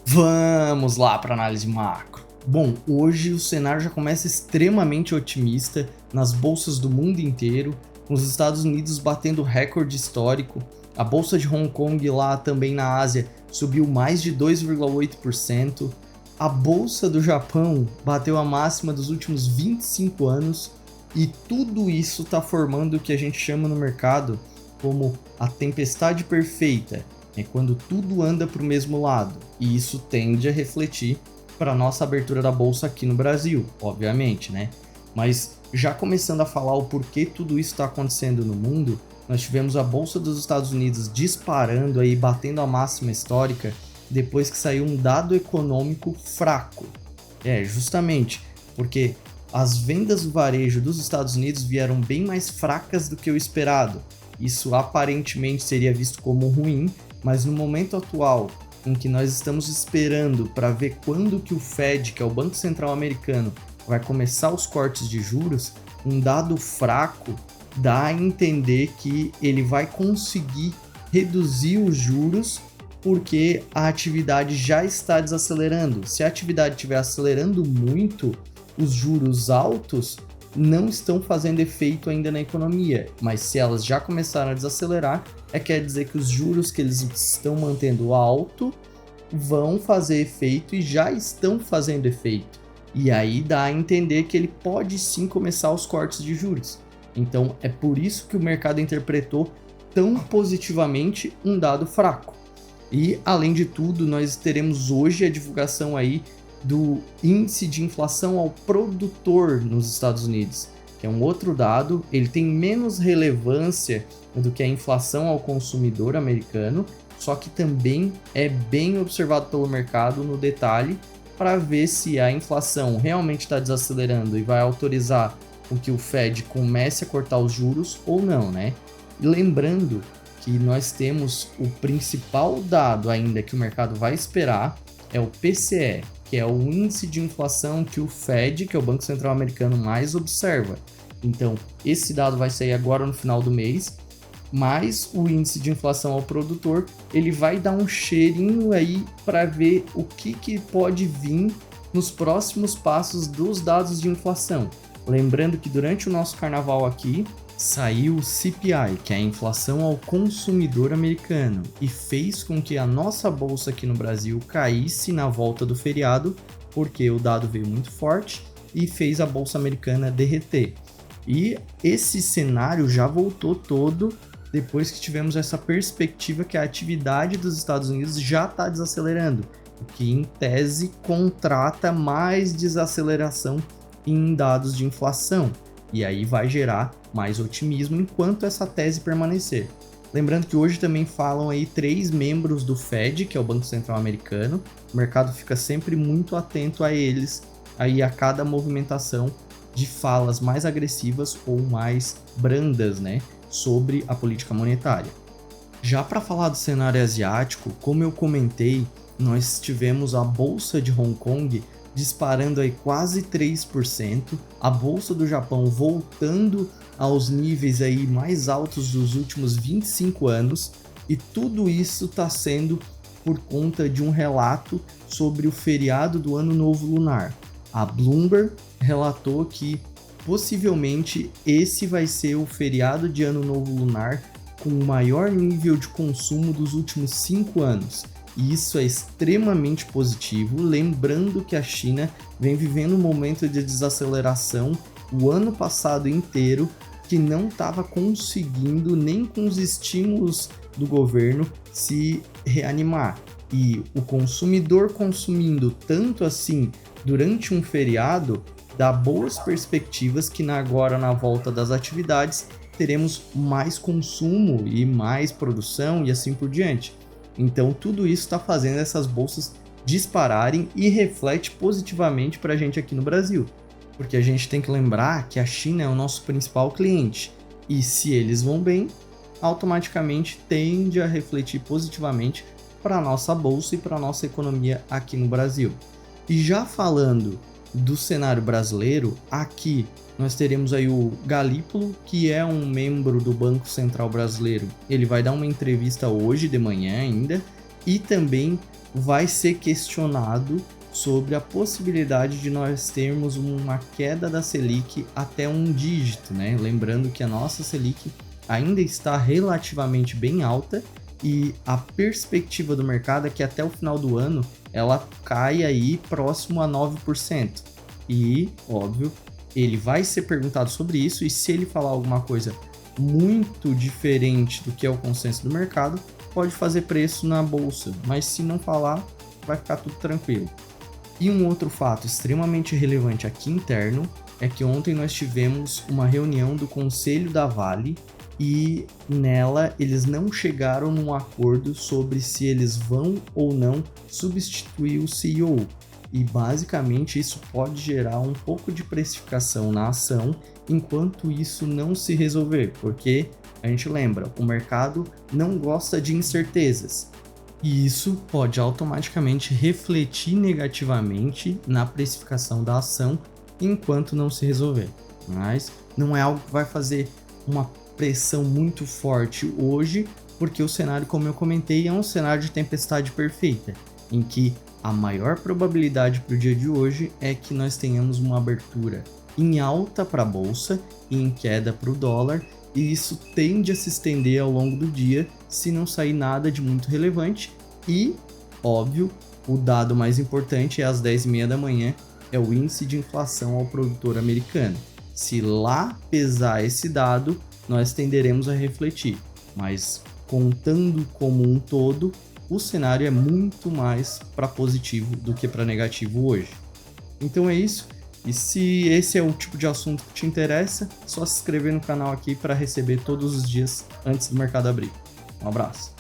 Vamos lá para análise macro. Bom, hoje o cenário já começa extremamente otimista nas bolsas do mundo inteiro, com os Estados Unidos batendo recorde histórico, a bolsa de Hong Kong lá também na Ásia subiu mais de 2,8%, a bolsa do Japão bateu a máxima dos últimos 25 anos e tudo isso está formando o que a gente chama no mercado como a tempestade perfeita. É quando tudo anda para o mesmo lado, e isso tende a refletir para a nossa abertura da bolsa aqui no Brasil, obviamente, né? Mas já começando a falar o porquê tudo isso está acontecendo no mundo, nós tivemos a bolsa dos Estados Unidos disparando aí, batendo a máxima histórica, depois que saiu um dado econômico fraco. Justamente, porque as vendas do varejo dos Estados Unidos vieram bem mais fracas do que o esperado. Isso aparentemente seria visto como ruim, mas no momento atual, em que nós estamos esperando para ver quando que o Fed, que é o Banco Central Americano, vai começar os cortes de juros, um dado fraco dá a entender que ele vai conseguir reduzir os juros porque a atividade já está desacelerando. Se a atividade estiver acelerando muito, os juros altos não estão fazendo efeito ainda na economia, mas se elas já começaram a desacelerar, quer dizer que os juros que eles estão mantendo alto vão fazer efeito e já estão fazendo efeito. E aí dá a entender que ele pode sim começar os cortes de juros. Então é por isso que o mercado interpretou tão positivamente um dado fraco. E além de tudo, nós teremos hoje a divulgação aí do índice de inflação ao produtor nos Estados Unidos, que é um outro dado, ele tem menos relevância do que a inflação ao consumidor americano, só que também é bem observado pelo mercado no detalhe para ver se a inflação realmente está desacelerando e vai autorizar com que o Fed comece a cortar os juros ou não, né? E lembrando que nós temos o principal dado ainda que o mercado vai esperar é o PCE, que é o índice de inflação que o Fed, que é o Banco Central Americano, mais observa. Então, esse dado vai sair agora no final do mês, mas o índice de inflação ao produtor, ele vai dar um cheirinho aí para ver o que pode vir nos próximos passos dos dados de inflação. Lembrando que durante o nosso carnaval aqui, saiu o CPI, que é a inflação ao consumidor americano, e fez com que a nossa bolsa aqui no Brasil caísse na volta do feriado, porque o dado veio muito forte e fez a bolsa americana derreter. E esse cenário já voltou todo depois que tivemos essa perspectiva que a atividade dos Estados Unidos já está desacelerando, o que em tese contrata mais desaceleração em dados de inflação. E aí vai gerar mais otimismo enquanto essa tese permanecer. Lembrando que hoje também falam aí 3 membros do Fed, que é o Banco Central Americano. O mercado fica sempre muito atento a eles, aí a cada movimentação de falas mais agressivas ou mais brandas, né, sobre a política monetária. Já para falar do cenário asiático, como eu comentei, nós tivemos a bolsa de Hong Kong disparando aí quase 3%, a bolsa do Japão voltando aos níveis aí mais altos dos últimos 25 anos, e tudo isso está sendo por conta de um relato sobre o feriado do Ano Novo Lunar. A Bloomberg relatou que possivelmente esse vai ser o feriado de Ano Novo Lunar com o maior nível de consumo dos últimos 5 anos. E isso é extremamente positivo, lembrando que a China vem vivendo um momento de desaceleração o ano passado inteiro, que não estava conseguindo nem com os estímulos do governo se reanimar. E o consumidor consumindo tanto assim durante um feriado dá boas perspectivas que agora na volta das atividades teremos mais consumo e mais produção e assim por diante. Então tudo isso está fazendo essas bolsas dispararem e reflete positivamente para a gente aqui no Brasil. Porque a gente tem que lembrar que a China é o nosso principal cliente. E se eles vão bem, automaticamente tende a refletir positivamente para a nossa bolsa e para a nossa economia aqui no Brasil. E já falando do cenário brasileiro, aqui nós teremos aí o Galípolo, que é um membro do Banco Central Brasileiro. Ele vai dar uma entrevista hoje de manhã ainda, e também vai ser questionado sobre a possibilidade de nós termos uma queda da Selic até um dígito, né? Lembrando que a nossa Selic ainda está relativamente bem alta e a perspectiva do mercado é que até o final do ano ela cai aí próximo a 9%. E, óbvio, ele vai ser perguntado sobre isso e se ele falar alguma coisa muito diferente do que é o consenso do mercado, pode fazer preço na bolsa, mas se não falar, vai ficar tudo tranquilo. E um outro fato extremamente relevante aqui interno é que ontem nós tivemos uma reunião do Conselho da Vale e nela eles não chegaram num acordo sobre se eles vão ou não substituir o CEO. E basicamente isso pode gerar um pouco de precificação na ação enquanto isso não se resolver, porque a gente lembra, o mercado não gosta de incertezas. E isso pode automaticamente refletir negativamente na precificação da ação enquanto não se resolver. Mas não é algo que vai fazer uma pressão muito forte hoje, porque o cenário, como eu comentei, é um cenário de tempestade perfeita, em que a maior probabilidade para o dia de hoje é que nós tenhamos uma abertura em alta para a bolsa e em queda para o dólar, e isso tende a se estender ao longo do dia se não sair nada de muito relevante. E, óbvio, o dado mais importante é às 10h30 da manhã, é o índice de inflação ao produtor americano. Se lá pesar esse dado, nós tenderemos a refletir, mas contando como um todo, o cenário é muito mais para positivo do que para negativo hoje. Então é isso. E se esse é o tipo de assunto que te interessa, só se inscrever no canal aqui para receber todos os dias antes do mercado abrir. Um abraço.